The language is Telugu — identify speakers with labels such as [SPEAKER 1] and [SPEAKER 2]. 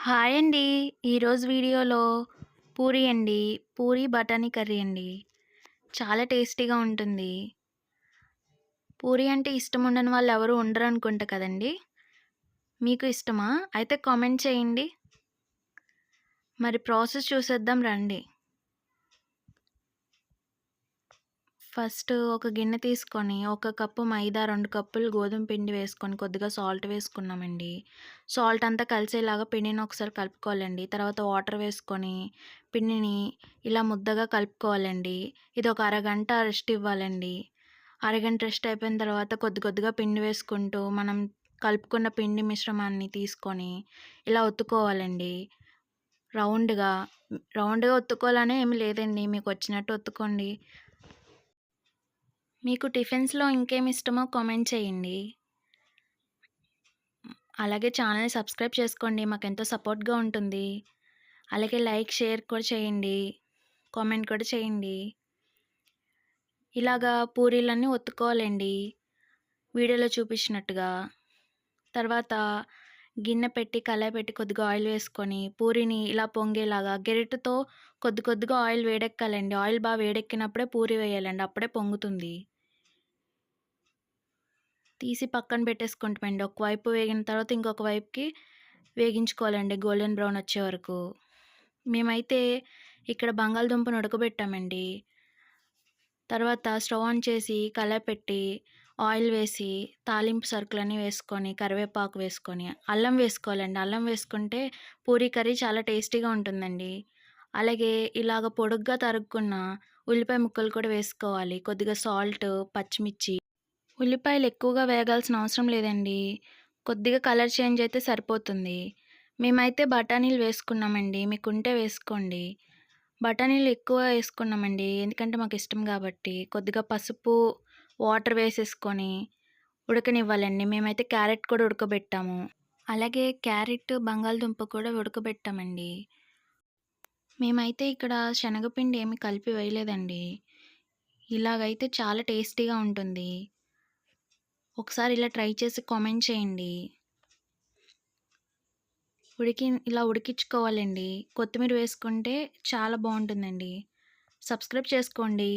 [SPEAKER 1] హాయ్ అండి. ఈరోజు వీడియోలో పూరి అండి. పూరి బఠానీ కర్రీ అండి. చాలా టేస్టీగా ఉంటుంది. పూరి అంటే ఇష్టం ఉండని వాళ్ళు ఎవరు ఉండరనుకుంటా కదండీ! మీకు ఇష్టమా? అయితే కామెంట్ చేయండి. మరి ప్రాసెస్ చూసేద్దాం రండి. ఫస్ట్ ఒక గిన్నె తీసుకొని, ఒక కప్పు మైదా, 2 కప్పులు గోధుమ పిండి వేసుకొని, కొద్దిగా సాల్ట్ వేసుకున్నామండి. సాల్ట్ అంతా కలిసేలాగా పిండిని ఒకసారి కలుపుకోవాలండి. తర్వాత వాటర్ వేసుకొని, పిండిని ఇలా ముద్దగా కలుపుకోవాలండి. ఇది ఒక అరగంట రెస్ట్ ఇవ్వాలండి. అరగంట రెస్ట్ అయిపోయిన తర్వాత కొద్ది కొద్దిగా పిండి వేసుకుంటూ, మనం కలుపుకున్న పిండి మిశ్రమాన్ని తీసుకొని, ఇలా ఒత్తుకోవాలండి. రౌండ్‌గా. రౌండ్‌గా ఒత్తుకోవాలని ఏమి లేదండి. మీకొచ్చినట్టు ఒత్తుకోండి. మీకు టిఫిన్స్‌లో ఇంకేమి ఇష్టమో కామెంట్ చేయండి. అలాగే ఛానెల్‌ని సబ్స్క్రైబ్ చేసుకోండి. మాకెంతో సపోర్ట్‌గా ఉంటుంది. అలాగే లైక్, షేర్ కూడా చేయండి. కామెంట్ కూడా చేయండి. ఇలాగా పూరీలన్నీ ఒత్తుకోవాలండి. వీడియోలో చూపించినట్టుగా. తర్వాత గిన్నె పెట్టి, కళాయి పెట్టి కొద్దిగా ఆయిల్ వేసుకొని, పూరిని ఇలా పొంగేలాగా గెరిటతో కొద్ది కొద్దిగా ఆయిల్ వేడెక్కాలండి. ఆయిల్ వేడెక్కినప్పుడే పూరి వేయాలండి. అప్పుడే పొంగుతుంది. తీసి పక్కన పెట్టేసుకుంటామండి. ఒకవైపు వేగిన తర్వాత ఇంకొక వైపుకి వేగించుకోవాలండి గోల్డెన్ బ్రౌన్ వచ్చే వరకు. మేమైతే ఇక్కడ బంగాళదుంపను ఉడకబెట్టామండి. తర్వాత స్టవ్ ఆన్ చేసి కళాయి పెట్టి ఆయిల్ వేసి తాలింపు సరుకులన్నీ వేసుకొని, కరివేపాకు వేసుకొని, అల్లం వేసుకోవాలండి. అల్లం వేసుకుంటే పూరీ కర్రీ చాలా టేస్టీగా ఉంటుందండి. అలాగే ఇలాగ పొడుగ్గా తరుక్కున్న ఉల్లిపాయ ముక్కలు కూడా వేసుకోవాలి. కొద్దిగా సాల్ట్, పచ్చిమిర్చి ఉల్లిపాయలు ఎక్కువగా వేగాల్సిన అవసరం లేదండి. కొద్దిగా కలర్ చేంజ్ అయితే సరిపోతుంది. మేమైతే బఠానీలు వేసుకున్నామండి. మీకుంటే వేసుకోండి. బఠానీలు ఎక్కువ వేసుకున్నామండి. ఎందుకంటే మాకిష్టం గాబట్టి. కొద్దిగా పసుపు, వాటర్ వేసేసుకొని ఉడకనివ్వాలండి. మేమైతే క్యారెట్ కూడా ఉడకబెట్టాము. అలాగే క్యారెట్, బంగాళదుంప కూడా ఉడకబెట్టామండి. మేమైతే ఇక్కడ శనగపిండి ఏమి కలిపి వేయలేదండి. ఇలాగైతే చాలా టేస్టీగా ఉంటుంది. ఒకసారి ఇలా ట్రై చేసి కామెంట్ చేయండి. ఇలా ఉడికించుకోవాలండి. కొత్తిమీర వేసుకుంటే చాలా బావుంటుందండి. సబ్స్క్రైబ్ చేసుకోండి.